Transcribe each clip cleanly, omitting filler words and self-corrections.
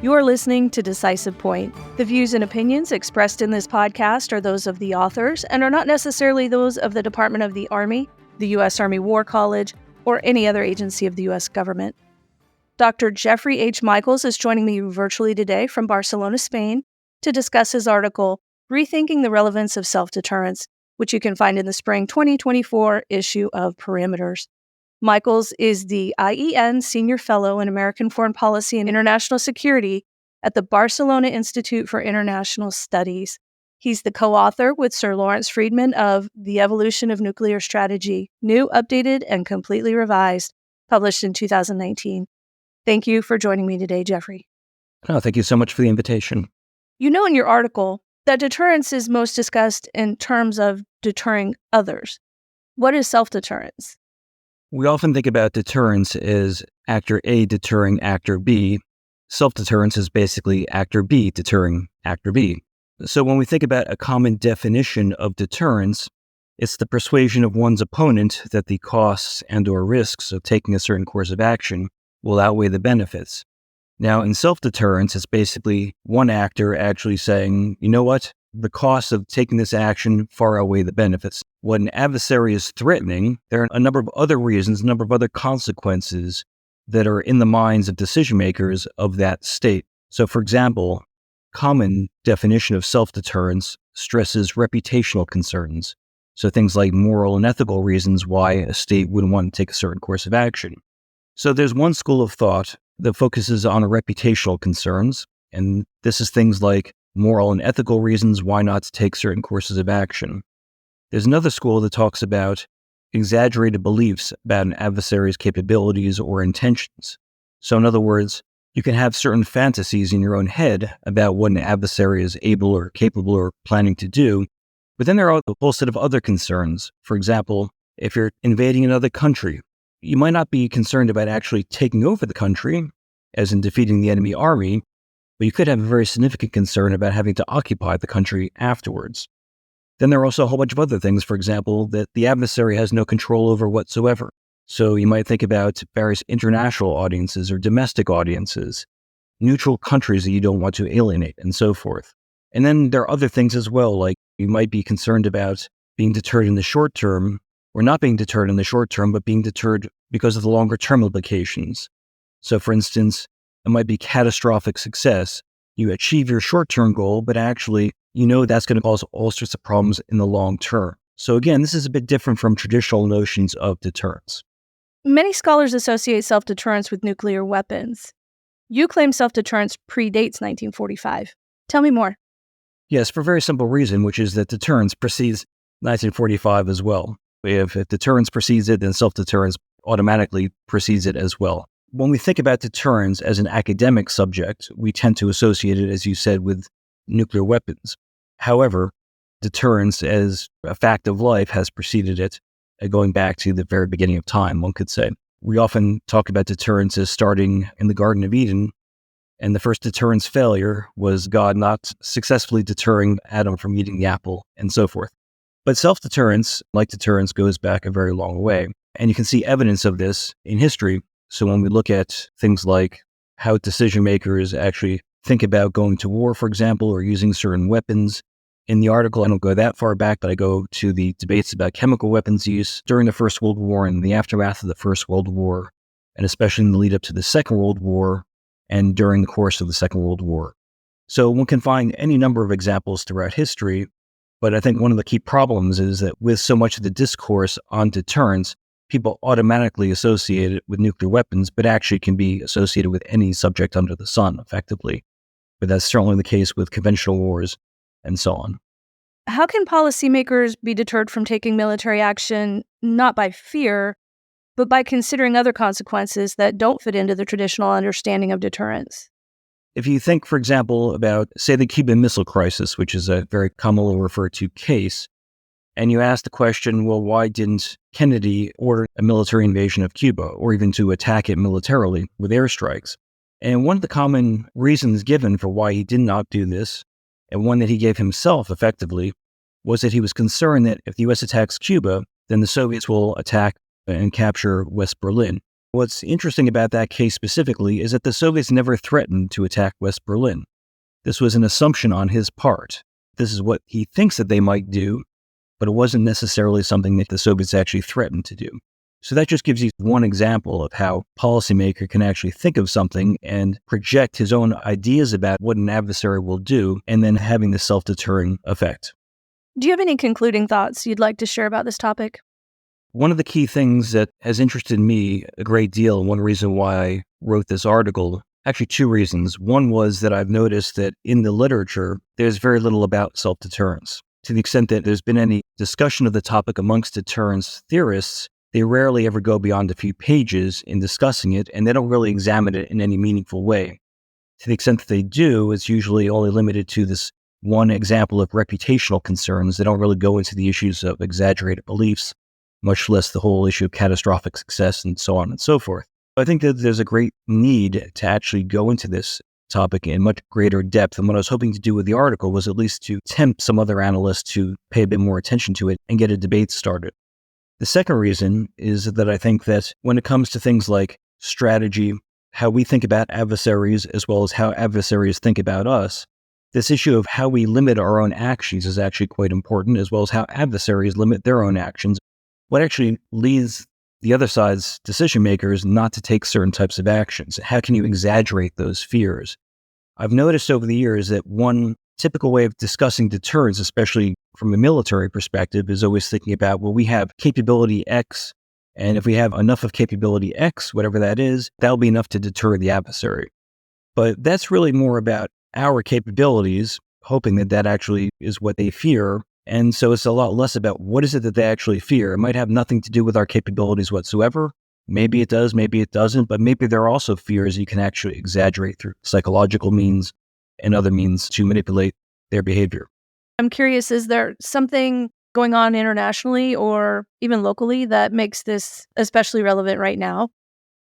You are listening to Decisive Point. The views and opinions expressed in this podcast are those of the authors and are not necessarily those of the Department of the Army, the U.S. Army War College, or any other agency of the U.S. government. Dr. Jeffrey H. Michaels is joining me virtually today from Barcelona, Spain, to discuss his article, Rethinking the Relevance of Self-Deterrence, which you can find in the spring 2024 issue of Parameters. Michaels is the IEN Senior Fellow in American Foreign Policy and International Security at the Barcelona Institute for International Studies. He's the co-author with Sir Lawrence Freedman of The Evolution of Nuclear Strategy, New, Updated, and Completely Revised, published in 2019. Thank you for joining me today, Jeffrey. Oh, thank you so much for the invitation. You know in your article that deterrence is most discussed in terms of deterring others. What is self-deterrence? We often think about deterrence as actor A deterring actor B. Self-deterrence is basically actor B deterring actor B. So when we think about a common definition of deterrence, it's the persuasion of one's opponent that the costs and/or risks of taking a certain course of action will outweigh the benefits. Now, in self-deterrence, it's basically one actor actually saying, you know what? The costs of taking this action far outweigh the benefits. When an adversary is threatening, there are a number of other reasons, a number of other consequences that are in the minds of decision makers of that state. So, for example, common definition of self-deterrence stresses reputational concerns. So things like moral and ethical reasons why a state wouldn't want to take a certain course of action. So there's one school of thought that focuses on reputational concerns, and this is things like moral and ethical reasons why not to take certain courses of action. There's another school that talks about exaggerated beliefs about an adversary's capabilities or intentions. So in other words, you can have certain fantasies in your own head about what an adversary is able or capable or planning to do, but then there are a whole set of other concerns. For example, if you're invading another country, you might not be concerned about actually taking over the country, as in defeating the enemy army, but you could have a very significant concern about having to occupy the country afterwards. Then there are also a whole bunch of other things, for example, that the adversary has no control over whatsoever. So you might think about various international audiences or domestic audiences, neutral countries that you don't want to alienate, and so forth. And then there are other things as well, like you might be concerned about being deterred in the short term, or not being deterred in the short term, but being deterred because of the longer term implications. So for instance, it might be catastrophic success. You achieve your short-term goal, but actually, you know that's going to cause all sorts of problems in the long term. So again, this is a bit different from traditional notions of deterrence. Many scholars associate self-deterrence with nuclear weapons. You claim self-deterrence predates 1945. Tell me more. Yes, for a very simple reason, which is that deterrence precedes 1945 as well. If deterrence precedes it, then self-deterrence automatically precedes it as well. When we think about deterrence as an academic subject, we tend to associate it, as you said, with nuclear weapons. However, deterrence as a fact of life has preceded it, going back to the very beginning of time, one could say. We often talk about deterrence as starting in the Garden of Eden, and the first deterrence failure was God not successfully deterring Adam from eating the apple, and so forth. But self-deterrence, like deterrence, goes back a very long way. And you can see evidence of this in history. So when we look at things like how decision makers actually think about going to war, for example, or using certain weapons, in the article, I don't go that far back, but I go to the debates about chemical weapons use during the First World War and the aftermath of the First World War, and especially in the lead up to the Second World War and during the course of the Second World War. So one can find any number of examples throughout history, but I think one of the key problems is that with so much of the discourse on deterrence, people automatically associate it with nuclear weapons, but actually can be associated with any subject under the sun, effectively. But that's certainly the case with conventional wars and so on. How can policymakers be deterred from taking military action, not by fear, but by considering other consequences that don't fit into the traditional understanding of deterrence? If you think, for example, about, say, the Cuban Missile Crisis, which is a very commonly referred to case, and you ask the question, well, why didn't Kennedy order a military invasion of Cuba, or even to attack it militarily with airstrikes? And one of the common reasons given for why he did not do this, and one that he gave himself effectively, was that he was concerned that if the U.S. attacks Cuba, then the Soviets will attack and capture West Berlin. What's interesting about that case specifically is that the Soviets never threatened to attack West Berlin. This was an assumption on his part. This is what he thinks that they might do, but it wasn't necessarily something that the Soviets actually threatened to do. So that just gives you one example of how a policymaker can actually think of something and project his own ideas about what an adversary will do, and then having the self-deterring effect. Do you have any concluding thoughts you'd like to share about this topic? One of the key things that has interested me a great deal, and one reason why I wrote this article, actually two reasons. One was that I've noticed that in the literature, there's very little about self-deterrence. To the extent that there's been any discussion of the topic amongst deterrence theorists, they rarely ever go beyond a few pages in discussing it, and they don't really examine it in any meaningful way. To the extent that they do, it's usually only limited to this one example of reputational concerns. They don't really go into the issues of exaggerated beliefs, much less the whole issue of catastrophic success and so on and so forth. I think that there's a great need to actually go into this topic in much greater depth. And what I was hoping to do with the article was at least to tempt some other analysts to pay a bit more attention to it and get a debate started. The second reason is that I think that when it comes to things like strategy, how we think about adversaries, as well as how adversaries think about us, this issue of how we limit our own actions is actually quite important, as well as how adversaries limit their own actions. What actually leads the other side's decision makers not to take certain types of actions? How can you exaggerate those fears? I've noticed over the years that one typical way of discussing deterrence, especially from a military perspective, is always thinking about, well, we have capability X, and if we have enough of capability X, whatever that is, that'll be enough to deter the adversary. But that's really more about our capabilities, hoping that that actually is what they fear. And so it's a lot less about what is it that they actually fear. It might have nothing to do with our capabilities whatsoever. Maybe it does, maybe it doesn't, but maybe there are also fears you can actually exaggerate through psychological means and other means to manipulate their behavior. I'm curious, is there something going on internationally or even locally that makes this especially relevant right now?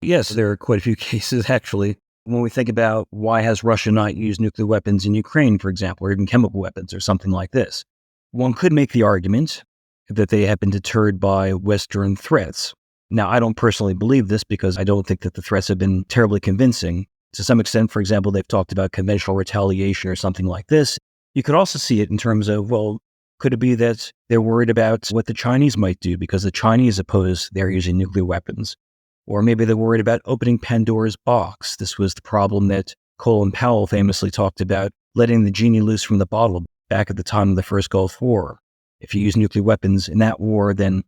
Yes, there are quite a few cases actually. When we think about why has Russia not used nuclear weapons in Ukraine, for example, or even chemical weapons or something like this, one could make the argument that they have been deterred by Western threats. Now, I don't personally believe this because I don't think that the threats have been terribly convincing. To some extent, for example, they've talked about conventional retaliation or something like this. You could also see it in terms of, well, could it be that they're worried about what the Chinese might do because the Chinese oppose their using nuclear weapons? Or maybe they're worried about opening Pandora's box. This was the problem that Colin Powell famously talked about, letting the genie loose from the bottle back at the time of the first Gulf War. If you use nuclear weapons in that war, then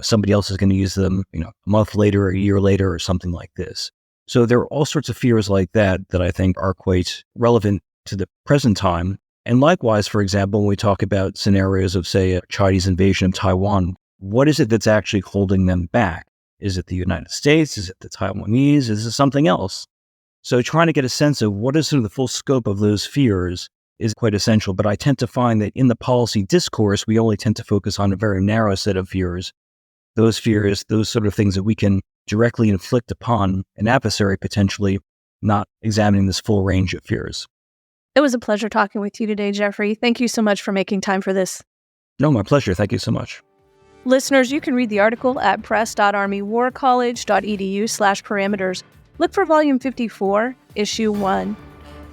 somebody else is going to use them, a month later, or a year later, or something like this. So there are all sorts of fears like that I think are quite relevant to the present time. And likewise, for example, when we talk about scenarios of, say, a Chinese invasion of Taiwan, what is it that's actually holding them back? Is it the United States? Is it the Taiwanese? Is it something else? So trying to get a sense of what is sort of the full scope of those fears is quite essential. But I tend to find that in the policy discourse, we only tend to focus on a very narrow set of fears. Those fears, those sort of things that we can directly inflict upon an adversary potentially, not examining this full range of fears. It was a pleasure talking with you today, Jeffrey. Thank you so much for making time for this. No, my pleasure. Thank you so much. Listeners, you can read the article at press.armywarcollege.edu/parameters. Look for Volume 54, Issue 1.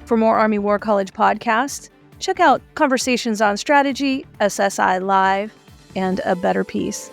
For more Army War College podcasts, check out Conversations on Strategy, SSI Live, and A Better Peace.